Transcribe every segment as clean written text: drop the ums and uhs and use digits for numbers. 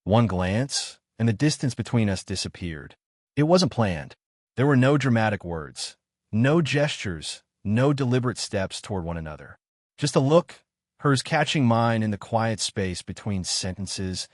One glance, and the distance between us disappeared. It wasn't planned. There were no dramatic words, no gestures, no deliberate steps toward one another. Just a look, hers catching mine in the quiet space between sentences,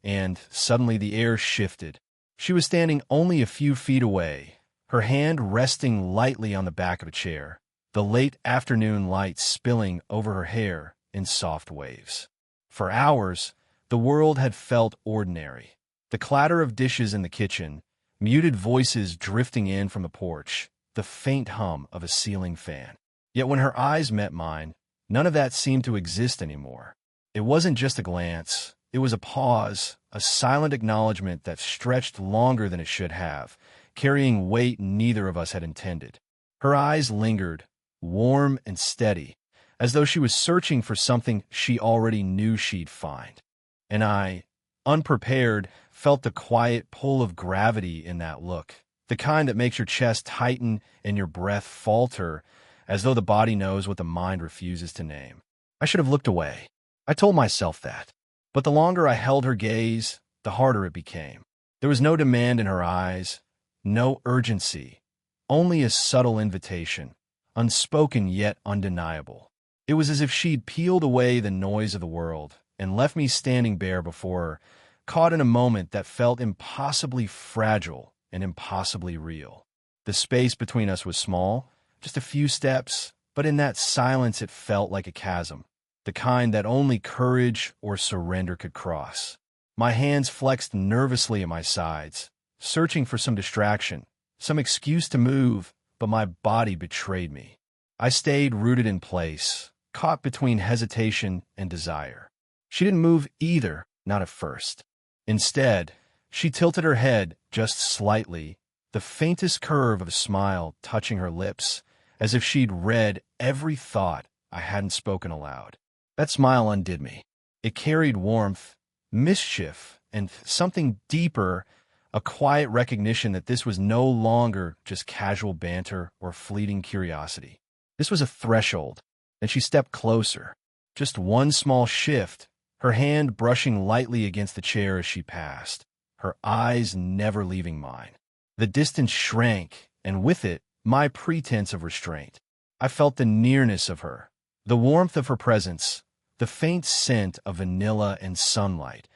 and suddenly the air shifted. She was standing only a few feet away, her hand resting lightly on the back of a chair, the late afternoon light spilling over her hair in soft waves. For hours, the world had felt ordinary. The clatter of dishes in the kitchen, muted voices drifting in from the porch, the faint hum of a ceiling fan. Yet when her eyes met mine, none of that seemed to exist anymore. It wasn't just a glance. It was a pause, a silent acknowledgement that stretched longer than it should have, carrying weight neither of us had intended. Her eyes lingered, warm and steady, as though she was searching for something she already knew she'd find. And I, unprepared, felt the quiet pull of gravity in that look, the kind that makes your chest tighten and your breath falter, as though the body knows what the mind refuses to name. I should have looked away. I told myself that. But the longer I held her gaze, the harder it became. There was no demand in her eyes, no urgency, only a subtle invitation, unspoken yet undeniable. It was as if she'd peeled away the noise of the world and left me standing bare before her, caught in a moment that felt impossibly fragile and impossibly real. The space between us was small, just a few steps, but in that silence it felt like a chasm, the kind that only courage or surrender could cross. My hands flexed nervously at my sides, searching for some distraction, some excuse to move, but my body betrayed me. I stayed rooted in place, caught between hesitation and desire. She didn't move either, not at first. Instead, she tilted her head just slightly, the faintest curve of a smile touching her lips, as if she'd read every thought I hadn't spoken aloud. That smile undid me. It carried warmth, mischief, and something deeper, a quiet recognition that this was no longer just casual banter or fleeting curiosity. This was a threshold, and she stepped closer. Just one small shift, her hand brushing lightly against the chair as she passed, her eyes never leaving mine. The distance shrank, and with it, my pretense of restraint. I felt the nearness of her, the warmth of her presence, the faint scent of vanilla and sunlight,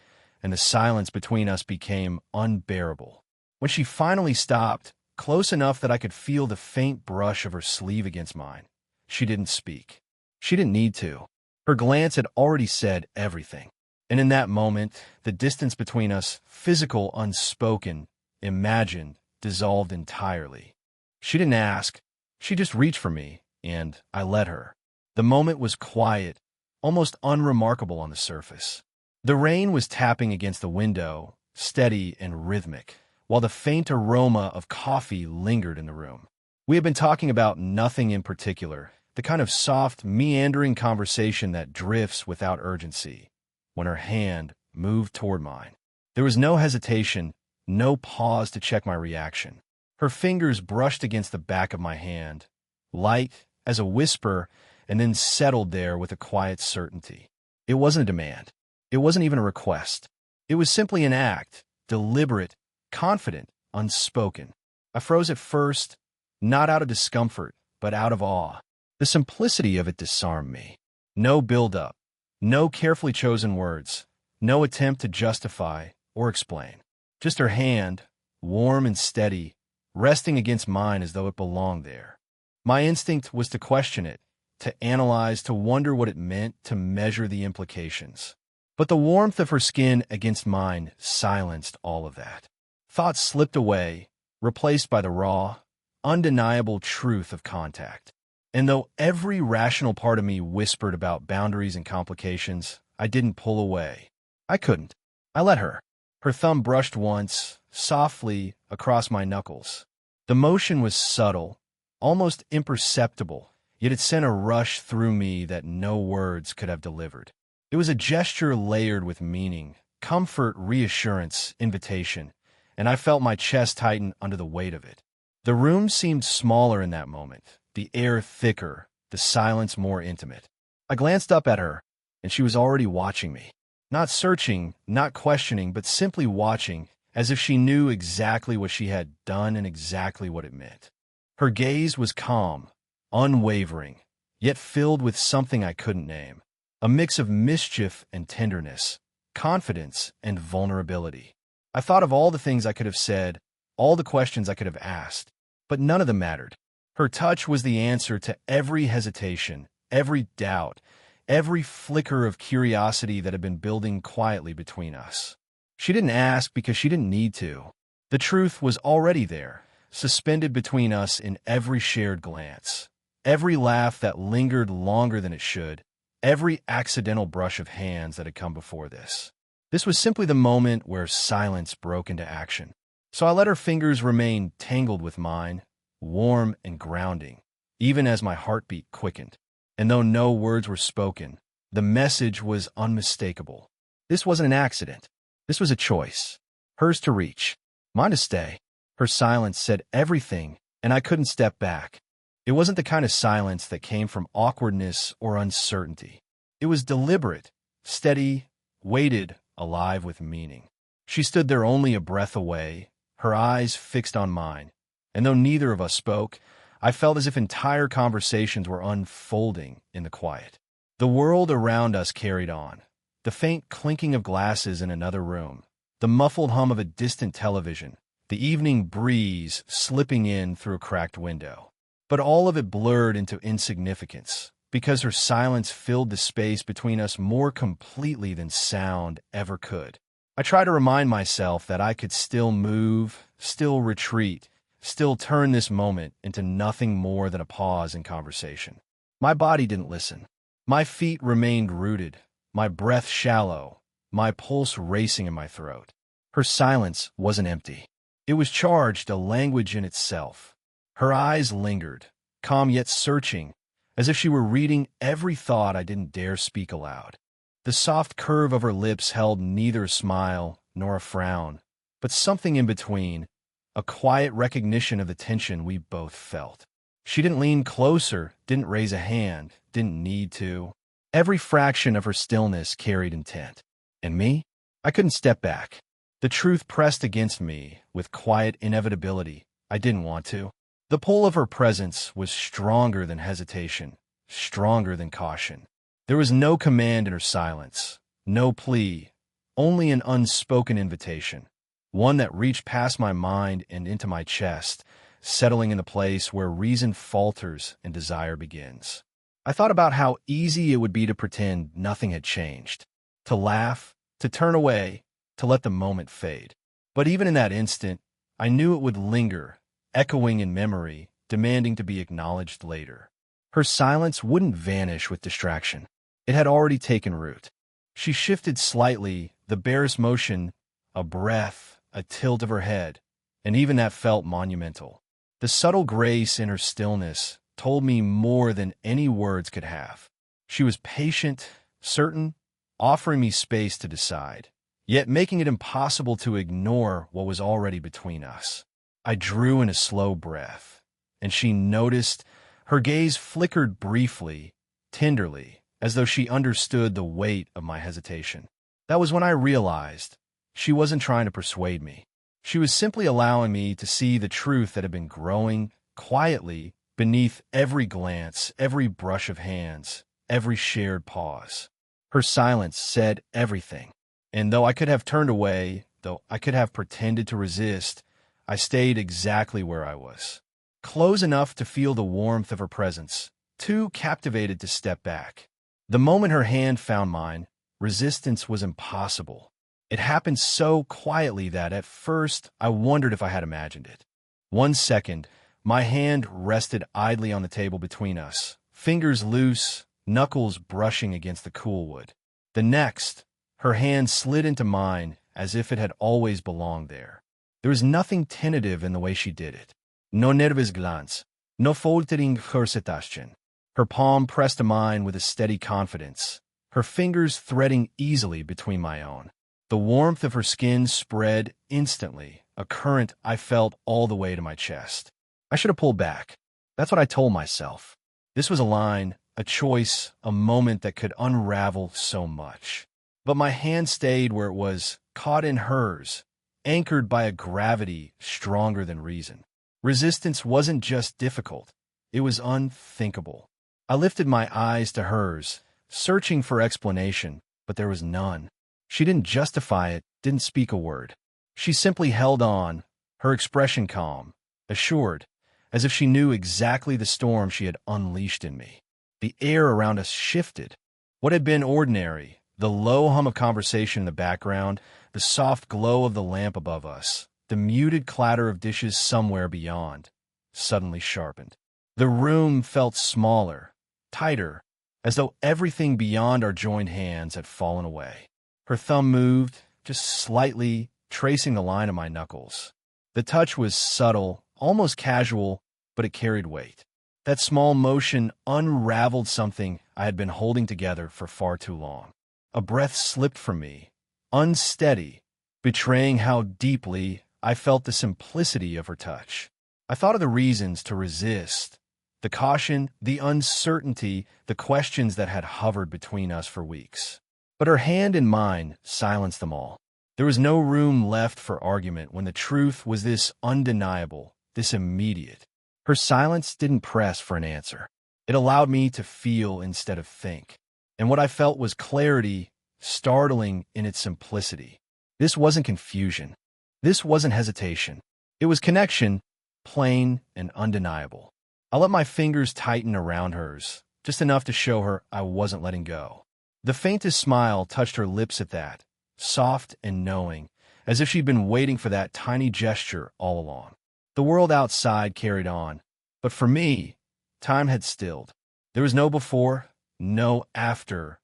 and the silence between us became unbearable. When she finally stopped, close enough that I could feel the faint brush of her sleeve against mine, she didn't speak. She didn't need to. Her glance had already said everything. And in that moment, the distance between us, physical, unspoken, imagined, dissolved entirely. She didn't ask. She just reached for me, and I let her. The moment was quiet, almost unremarkable on the surface. The rain was tapping against the window, steady and rhythmic, while the faint aroma of coffee lingered in the room. We had been talking about nothing in particular, the kind of soft, meandering conversation that drifts without urgency, when her hand moved toward mine. There was no hesitation, no pause to check my reaction. Her fingers brushed against the back of my hand, light as a whisper, and then settled there with a quiet certainty. It wasn't a demand. It wasn't even a request. It was simply an act, deliberate, confident, unspoken. I froze at first, not out of discomfort, but out of awe. The simplicity of it disarmed me. No build-up, no carefully chosen words, no attempt to justify or explain. Just her hand, warm and steady, resting against mine as though it belonged there. My instinct was to question it, to analyze, to wonder what it meant, to measure the implications. But the warmth of her skin against mine silenced all of that. Thoughts slipped away, replaced by the raw, undeniable truth of contact. And though every rational part of me whispered about boundaries and complications, I didn't pull away. I couldn't. I let her. Her thumb brushed once, softly, across my knuckles. The motion was subtle, almost imperceptible, yet it sent a rush through me that no words could have delivered. It was a gesture layered with meaning, comfort, reassurance, invitation, and I felt my chest tighten under the weight of it. The room seemed smaller in that moment, the air thicker, the silence more intimate. I glanced up at her, and she was already watching me. Not searching, not questioning, but simply watching, as if she knew exactly what she had done and exactly what it meant. Her gaze was calm, unwavering, yet filled with something I couldn't name. A mix of mischief and tenderness, confidence and vulnerability. I thought of all the things I could have said, all the questions I could have asked, but none of them mattered. Her touch was the answer to every hesitation, every doubt, every flicker of curiosity that had been building quietly between us. She didn't ask because she didn't need to. The truth was already there, suspended between us in every shared glance, every laugh that lingered longer than it should, every accidental brush of hands that had come before this. This was simply the moment where silence broke into action. So I let her fingers remain tangled with mine, warm and grounding, even as my heartbeat quickened. And though no words were spoken, the message was unmistakable. This wasn't an accident. This was a choice. Hers to reach, mine to stay. Her silence said everything, and I couldn't step back. It wasn't the kind of silence that came from awkwardness or uncertainty. It was deliberate, steady, weighted, alive with meaning. She stood there only a breath away, her eyes fixed on mine, and though neither of us spoke, I felt as if entire conversations were unfolding in the quiet. The world around us carried on. The faint clinking of glasses in another room, the muffled hum of a distant television, the evening breeze slipping in through a cracked window. But all of it blurred into insignificance, because her silence filled the space between us more completely than sound ever could. I tried to remind myself that I could still move, still retreat, still turn this moment into nothing more than a pause in conversation. My body didn't listen. My feet remained rooted, my breath shallow, my pulse racing in my throat. Her silence wasn't empty. It was charged, a language in itself. Her eyes lingered, calm yet searching, as if she were reading every thought I didn't dare speak aloud. The soft curve of her lips held neither a smile nor a frown, but something in between, a quiet recognition of the tension we both felt. She didn't lean closer, didn't raise a hand, didn't need to. Every fraction of her stillness carried intent. And me? I couldn't step back. The truth pressed against me with quiet inevitability. I didn't want to. The pull of her presence was stronger than hesitation, stronger than caution. There was no command in her silence, no plea, only an unspoken invitation, one that reached past my mind and into my chest, settling in the place where reason falters and desire begins. I thought about how easy it would be to pretend nothing had changed, to laugh, to turn away, to let the moment fade. But even in that instant, I knew it would linger, echoing in memory, demanding to be acknowledged later. Her silence wouldn't vanish with distraction. It had already taken root. She shifted slightly, the barest motion, a breath, a tilt of her head, and even that felt monumental. The subtle grace in her stillness told me more than any words could have. She was patient, certain, offering me space to decide, yet making it impossible to ignore what was already between us. I drew in a slow breath, and she noticed. Her gaze flickered briefly, tenderly, as though she understood the weight of my hesitation. That was when I realized she wasn't trying to persuade me. She was simply allowing me to see the truth that had been growing quietly beneath every glance, every brush of hands, every shared pause. Her silence said everything. And though I could have turned away, though I could have pretended to resist, I stayed exactly where I was, close enough to feel the warmth of her presence, too captivated to step back. The moment her hand found mine, resistance was impossible. It happened so quietly that at first I wondered if I had imagined it. 1 second, my hand rested idly on the table between us, fingers loose, knuckles brushing against the cool wood. The next, her hand slid into mine as if it had always belonged there. There was nothing tentative in the way she did it. No nervous glance, no faltering hesitation. Her palm pressed to mine with a steady confidence, her fingers threading easily between my own. The warmth of her skin spread instantly, a current I felt all the way to my chest. I should have pulled back. That's what I told myself. This was a line, a choice, a moment that could unravel so much. but my hand stayed where it was, caught in hers, anchored by a gravity stronger than reason. Resistance wasn't just difficult, it was unthinkable. I lifted my eyes to hers, searching for explanation, but there was none. She didn't justify it, didn't speak a word. She simply held on, her expression calm, assured, as if she knew exactly the storm she had unleashed in me. The air around us shifted. What had been ordinary, the low hum of conversation in the background, the soft glow of the lamp above us, the muted clatter of dishes somewhere beyond, suddenly sharpened. The room felt smaller, tighter, as though everything beyond our joined hands had fallen away. Her thumb moved, just slightly, tracing the line of my knuckles. The touch was subtle, almost casual, but it carried weight. That small motion unraveled something I had been holding together for far too long. A breath slipped from me, unsteady, betraying how deeply I felt the simplicity of her touch. I thought of the reasons to resist, the caution, the uncertainty, the questions that had hovered between us for weeks. But her hand in mine silenced them all. There was no room left for argument when the truth was this undeniable, this immediate. Her silence didn't press for an answer. It allowed me to feel instead of think. And what I felt was clarity, startling in its simplicity. This wasn't confusion. This wasn't hesitation. It was connection, plain and undeniable. I let my fingers tighten around hers, just enough to show her I wasn't letting go. The faintest smile touched her lips at that, soft and knowing, as if she'd been waiting for that tiny gesture all along. The world outside carried on, but for me, time had stilled. There was no before, no after,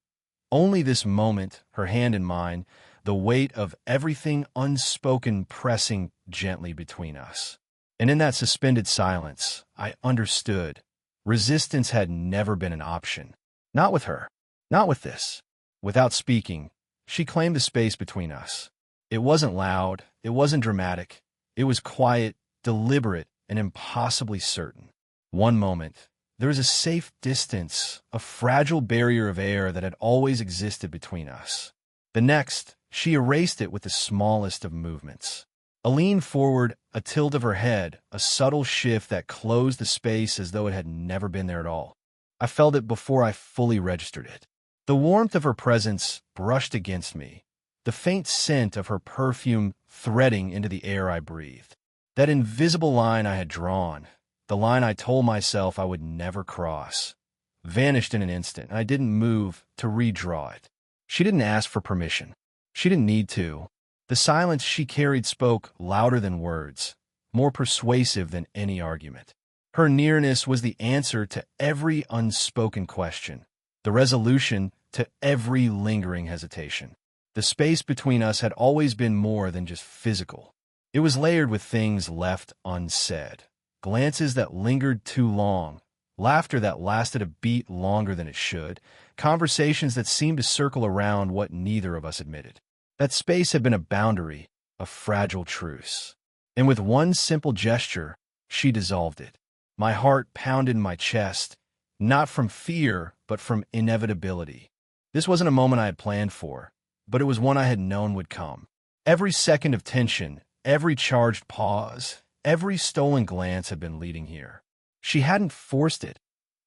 only this moment, her hand in mine, the weight of everything unspoken pressing gently between us. And in that suspended silence, I understood. Resistance had never been an option. Not with her. Not with this. Without speaking, she claimed the space between us. It wasn't loud. It wasn't dramatic. It was quiet, deliberate, and impossibly certain. One moment, there was a safe distance, a fragile barrier of air that had always existed between us. The next, she erased it with the smallest of movements. A lean forward, a tilt of her head, a subtle shift that closed the space as though it had never been there at all. I felt it before I fully registered it. The warmth of her presence brushed against me, the faint scent of her perfume threading into the air I breathed. That invisible line I had drawn, the line I told myself I would never cross, vanished in an instant, and I didn't move to redraw it. She didn't ask for permission. She didn't need to. The silence she carried spoke louder than words, more persuasive than any argument. Her nearness was the answer to every unspoken question, the resolution to every lingering hesitation. The space between us had always been more than just physical. It was layered with things left unsaid, glances that lingered too long, laughter that lasted a beat longer than it should, conversations that seemed to circle around what neither of us admitted. That space had been a boundary, a fragile truce. And with one simple gesture, she dissolved it. My heart pounded in my chest, not from fear, but from inevitability. This wasn't a moment I had planned for, but it was one I had known would come. Every second of tension, every charged pause, every stolen glance had been leading here. She hadn't forced it.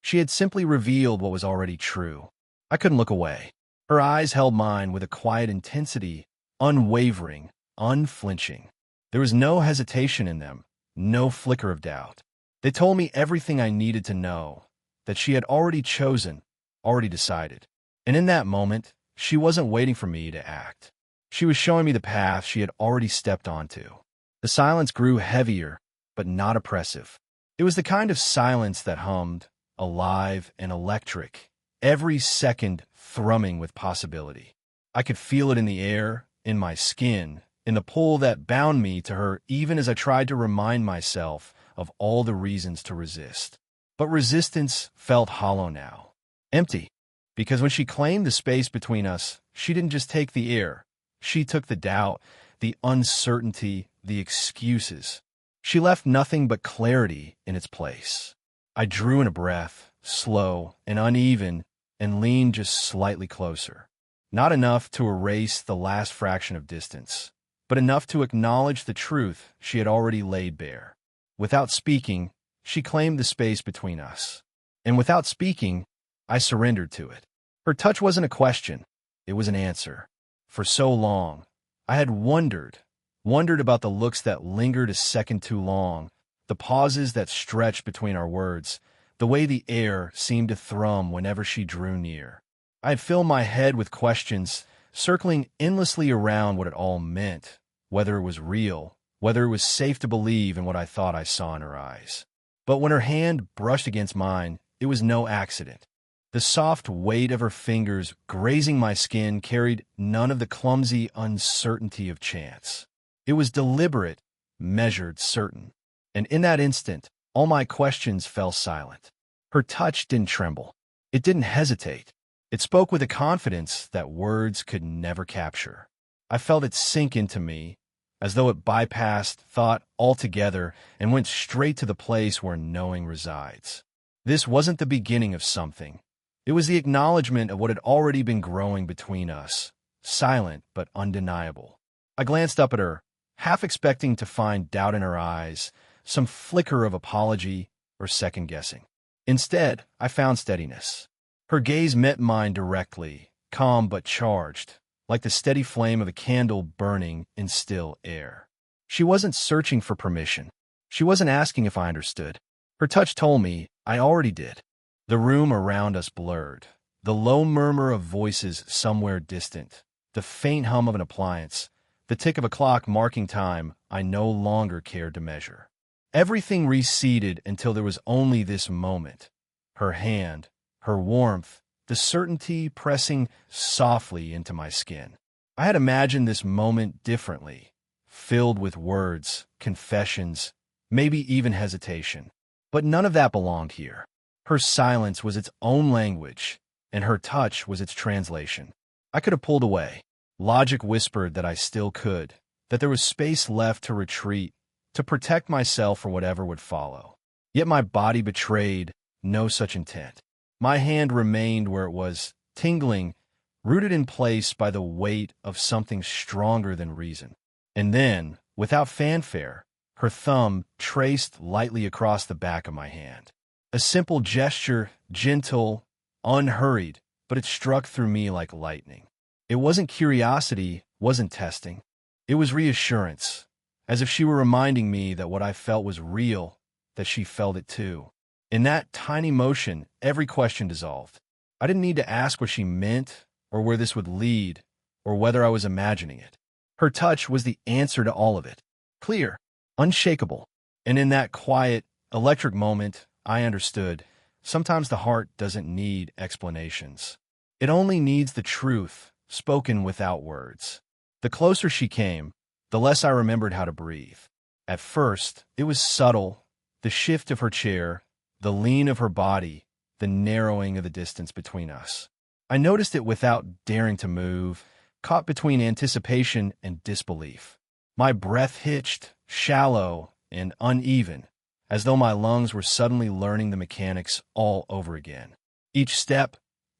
She had simply revealed what was already true. I couldn't look away. Her eyes held mine with a quiet intensity, unwavering, unflinching. There was no hesitation in them, no flicker of doubt. They told me everything I needed to know, that she had already chosen, already decided. And in that moment, she wasn't waiting for me to act. She was showing me the path she had already stepped onto. The silence grew heavier, but not oppressive. It was the kind of silence that hummed, alive and electric, every second thrumming with possibility. I could feel it in the air, in my skin, in the pull that bound me to her even as I tried to remind myself of all the reasons to resist. But resistance felt hollow now, empty, because when she claimed the space between us, she didn't just take the air. She took the doubt, the uncertainty, the excuses. She left nothing but clarity in its place. I drew in a breath, slow and uneven, and leaned just slightly closer. Not enough to erase the last fraction of distance, but enough to acknowledge the truth she had already laid bare. Without speaking, she claimed the space between us. And without speaking, I surrendered to it. Her touch wasn't a question, it was an answer. For so long, I had wondered about the looks that lingered a second too long, the pauses that stretched between our words, the way the air seemed to thrum whenever she drew near. I had filled my head with questions, circling endlessly around what it all meant, whether it was real, whether it was safe to believe in what I thought I saw in her eyes. But when her hand brushed against mine, it was no accident. The soft weight of her fingers grazing my skin carried none of the clumsy uncertainty of chance. It was deliberate, measured, certain. And in that instant, all my questions fell silent. Her touch didn't tremble. It didn't hesitate. It spoke with a confidence that words could never capture. I felt it sink into me, as though it bypassed thought altogether and went straight to the place where knowing resides. This wasn't the beginning of something. It was the acknowledgement of what had already been growing between us, silent but undeniable. I glanced up at her, half expecting to find doubt in her eyes, some flicker of apology or second-guessing. Instead, I found steadiness. Her gaze met mine directly, calm but charged, like the steady flame of a candle burning in still air. She wasn't searching for permission. She wasn't asking if I understood. Her touch told me I already did. The room around us blurred, the low murmur of voices somewhere distant, the faint hum of an appliance, the tick of a clock marking time I no longer cared to measure. Everything receded until there was only this moment. Her hand, her warmth, the certainty pressing softly into my skin. I had imagined this moment differently, filled with words, confessions, maybe even hesitation. But none of that belonged here. Her silence was its own language, and her touch was its translation. I could have pulled away. Logic whispered that I still could, that there was space left to retreat, to protect myself from whatever would follow. Yet my body betrayed no such intent. My hand remained where it was, tingling, rooted in place by the weight of something stronger than reason. And then, without fanfare, her thumb traced lightly across the back of my hand. A simple gesture, gentle, unhurried, but it struck through me like lightning. It wasn't curiosity, wasn't testing. It was reassurance, as if she were reminding me that what I felt was real, that she felt it too. In that tiny motion, every question dissolved. I didn't need to ask what she meant, or where this would lead, or whether I was imagining it. Her touch was the answer to all of it. Clear, unshakable. And in that quiet, electric moment, I understood. Sometimes the heart doesn't need explanations. It only needs the truth, spoken without words. The closer she came, the less I remembered how to breathe. At first, it was subtle, the shift of her chair, the lean of her body, the narrowing of the distance between us. I noticed it without daring to move, caught between anticipation and disbelief. My breath hitched, shallow and uneven, as though my lungs were suddenly learning the mechanics all over again. Each step,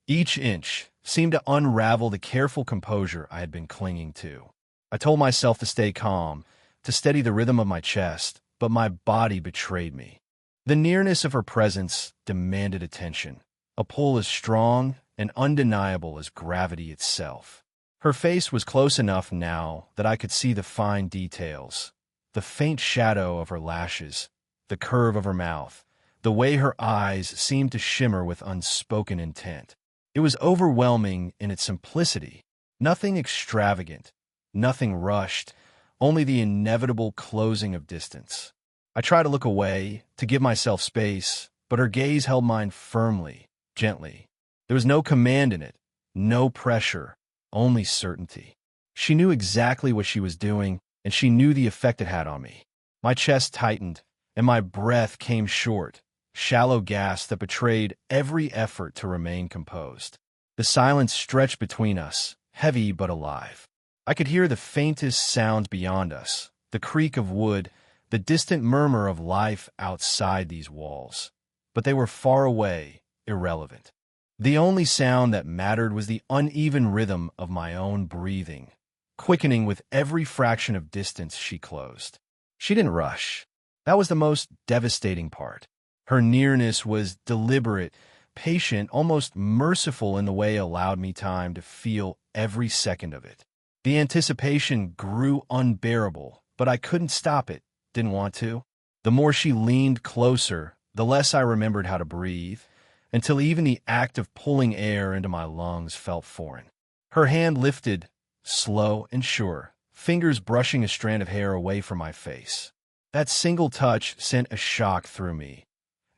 each inch, seemed to unravel the careful composure I had been clinging to. I told myself to stay calm, to steady the rhythm of my chest, but my body betrayed me. The nearness of her presence demanded attention, a pull as strong and undeniable as gravity itself. Her face was close enough now that I could see the fine details, the faint shadow of her lashes, the curve of her mouth, the way her eyes seemed to shimmer with unspoken intent. It was overwhelming in its simplicity, nothing extravagant, nothing rushed, only the inevitable closing of distance. I tried to look away, to give myself space, but her gaze held mine firmly, gently. There was no command in it, no pressure, only certainty. She knew exactly what she was doing, and she knew the effect it had on me. My chest tightened, and my breath came short, shallow gasps that betrayed every effort to remain composed. The silence stretched between us, heavy but alive. I could hear the faintest sounds beyond us, the creak of wood, the distant murmur of life outside these walls. But they were far away, irrelevant. The only sound that mattered was the uneven rhythm of my own breathing, quickening with every fraction of distance she closed. She didn't rush. That was the most devastating part. Her nearness was deliberate, patient, almost merciful in the way it allowed me time to feel every second of it. The anticipation grew unbearable, but I couldn't stop it, didn't want to. The more she leaned closer, the less I remembered how to breathe, until even the act of pulling air into my lungs felt foreign. Her hand lifted, slow and sure, fingers brushing a strand of hair away from my face. That single touch sent a shock through me,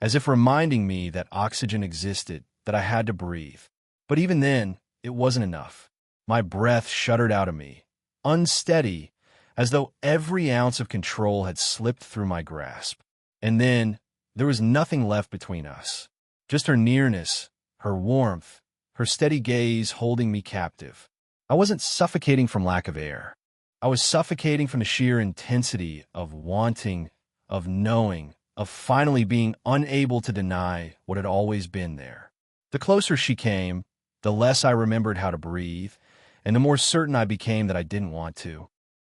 as if reminding me that oxygen existed, that I had to breathe. But even then, it wasn't enough. My breath shuddered out of me, unsteady, as though every ounce of control had slipped through my grasp. And then, there was nothing left between us. Just her nearness, her warmth, her steady gaze holding me captive. I wasn't suffocating from lack of air. I was suffocating from the sheer intensity of wanting, of knowing, of finally being unable to deny what had always been there. The closer she came, the less I remembered how to breathe, and the more certain I became that I didn't want to.